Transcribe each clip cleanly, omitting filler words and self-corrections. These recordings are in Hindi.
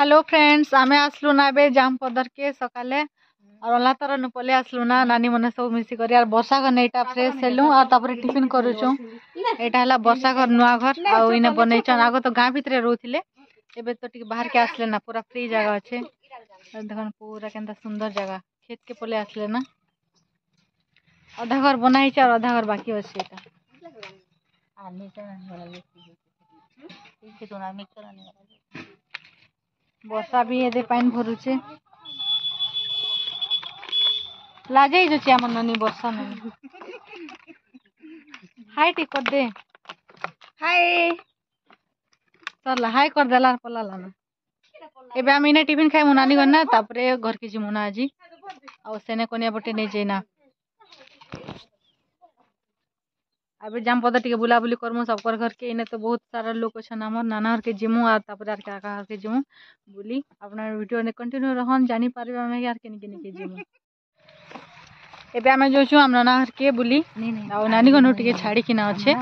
हेलो फ्रेंड्स आमे आसलु ना बे जाम पदर के सकाले और अल्लाह तर न पले आसलु ना नानी मने सब मिसी करी और वर्षा घर नेटा फ्रेश हेलु और तापर टिफिन करूछु। एटा हला वर्षा घर नुआ घर आ इने बनैछन आगो तो गां भितरे रहउथिले एबे तो टिक बाहर के आसले ना पूरा फ्री जगह अच्छे देखन पूरा केनता सुंदर जगह खेत के पले आसले ना आधा घर बना हिच और आधा घर बाकी अछि एटा वर्षा भी एदे पानी भरुचे लाजे जो आम ननी वर्षा नहीं हाय टी कर दे हाय सरला हाय कर देला पला लाना एबे हम इने टिफिन खाइ मुनानी गना तापरे घर के जिमुना आजी आ सेने कोनिया बटे नहीं जेना अबे जाम पदा टिके बुला बुली करमु सबकर घर के इने तो बहुत सारा लोग अछन हमर नाना घर के जिमु आ तापरे आर काका घर के जिमु बुली अपना वीडियो ने कंटिन्यू रहन जानि पारबे हम यार के के जिमु एबे हम जोछु हम नाना घर के बुली आ नानी घर टिके छाड़ी किना अच्छे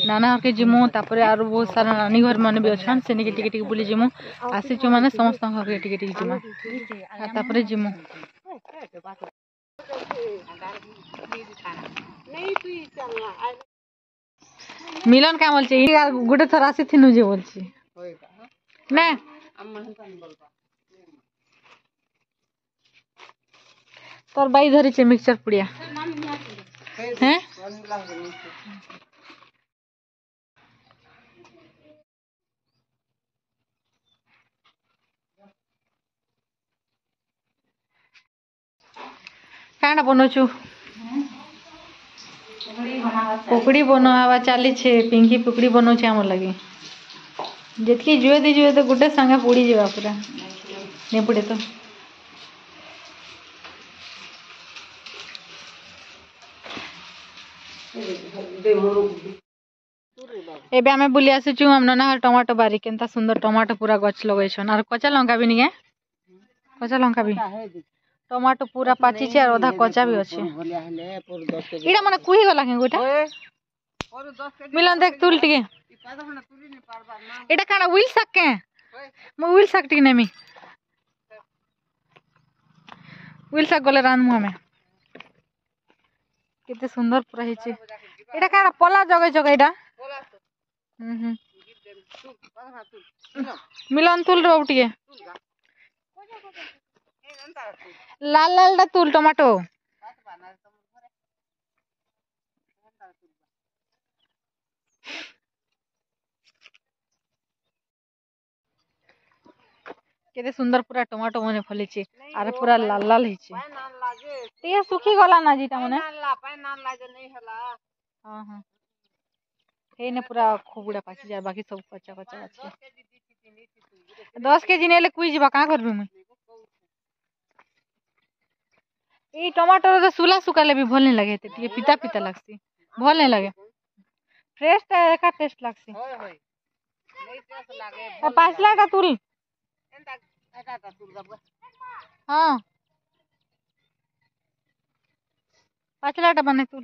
नाना घर के जिमु तापरे आरो बहुत सारा नानी घर माने भी अछन सेने के टिके टिके बुली जिमु आसी छु माने समस्त घर के टिके टिके जिमु आ तापरे जिमु मिलन क्या बोलछे गुटे थर आसी थिनु जे बोलछी ना तोर बाई धरी छे मिक्सचर पुड़िया हैं काना बनोछु पकड़ी बनावा चली छे पिंकी पकड़ी बनो छे हमर लगे जेतकी जुए तो गुटे संगे पुड़ी जेबा पूरा ने पुड़े तो एबे हमें बुली आसीचु हम नना टमाटो बारी केनता सुंदर टमाटो पूरा गछ लगैछन और कच्चा लंका भी निगे कच्चा लंका भी टमाटो पूरा पाची छे और आधा कच्चा भी अछि इडा माने कुही गला के गोटा मिलन देख तुल टिके इडा काना विल सके म विल सक टिके नेमी विल सक गले रान मु हमें किते सुंदर पूरा हिचे इडा काना पला जगह जगह इडा मिलन तुल रो टिके लाल लाल डा तुल टमाटो केते सुंदर पूरा टमाटो मने फली छे आरे पूरा लाल लाल हिचे ते सुखी गला ना जीटा मने नान लागे नहीं हला हां हां हे ने पूरा खोबुड़ा पाची जाय बाकी सब कच्चा कच्चा আছে 10 केजी नेले कुई जीवा का करबे मैं ए टमाटर तो सुला सुकाले भी भल नहीं लगे टिके पिता पिता लागसी भल नहीं लगे फ्रेश ता एका टेस्ट लागसी होय होय नहीं टेस्ट लागे पाछला का तुल एंता एटा तुल गब हां पाछला टा बने तुल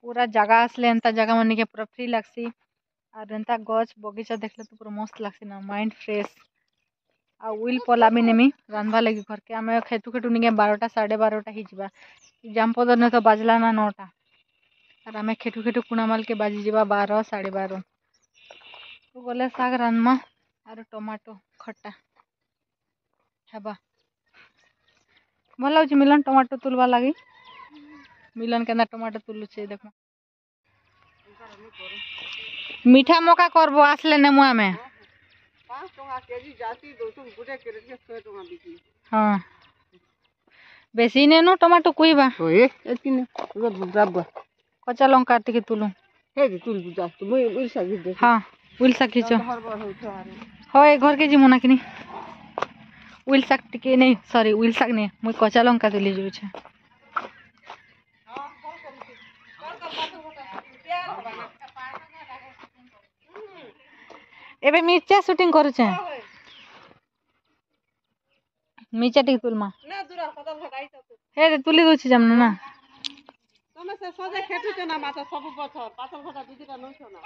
पूरा जगह आसले एंता जगह मन के पूरा फ्री लागसी और एंता गछ बगीचा देखले तो पूरा मस्त लागसी ना माइंड फ्रेश आ विल पला भी नेमी रांधवा लगी घर के हमें खेतु खेतु निगे 12टा 12:30 ही जीवा जाम पदर ने तो बाजला ना 9टा और हमें खेतु खेतु कुना माल के बाजी जीवा 12 12:30 तो बोले साग रानमा और टमाटो खट्टा हेबा भल लाଗୁଛି मिलन टमाटो तुलवा लगी मिलन केना टमाटो तुलु छे देखो मीठा मौका करबो आसले नेमु हमें 5 टका केजी जाती 200 गुटे केजी 100 टका बिकी हां बेसी नेनु टमाटो कुईबा ओए एतिने बुझाबा कच्चा लंका टिके तुलु हे तुल बुझा तो मैं उल सागी दे हां उल सागी छ होय घर के जिमुना किनी उल साग टिके नहीं सॉरी उल साग नहीं मैं कच्चा लंका तुली जो छ एबे मिर्चा शूटिंग करू छे मिर्चा टिक तुलमा ना दूरा कदल हटाई तो हे तुली दउ छी जमना ना तमे से सजे खेटु छ ना माता सब बछ पातल घटा दीदी का नइ छ ना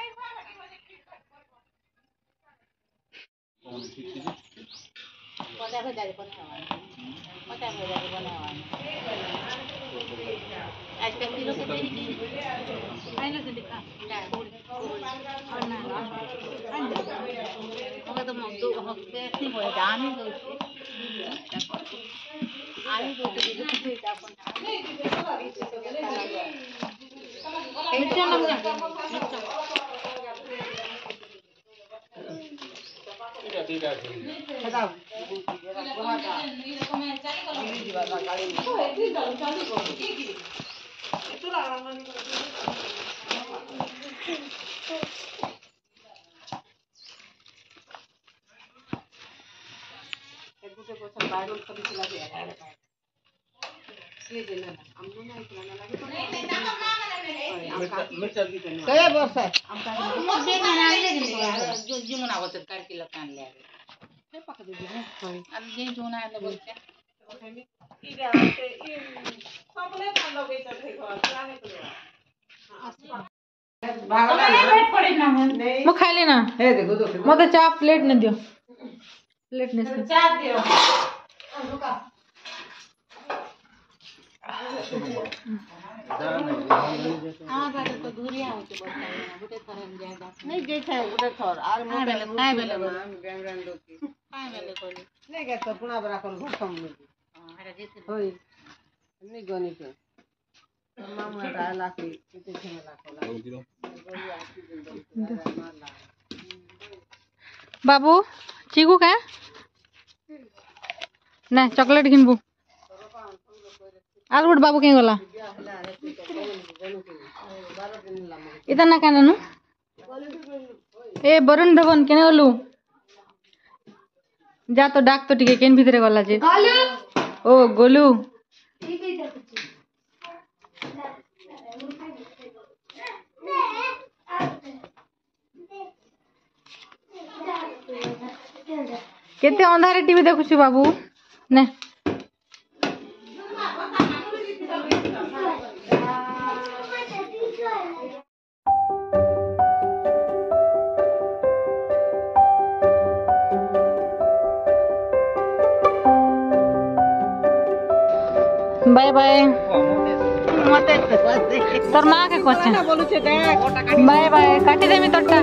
ମୁଁ ଖାଇଲି ନା ମତେ ଚା ପ୍ଲେଟ୍ ନେ ଦିଅ ପ୍ଲେଟ୍ ନେ ଚା ଦିଅ बाबू चीकू क्या ना चॉकलेट किनबू आल गुड बाबू कहीं गला इतना क्या नानू ए बरुण धवन केने गलु जा तो डाक तो टिके केन भीतर गला जे ओ गोलू केते अंधारे टीवी देखुछु बाबू ने बाय बाय तोर माँ के क्वेश्चन बाय बाय काटी देमी तोटा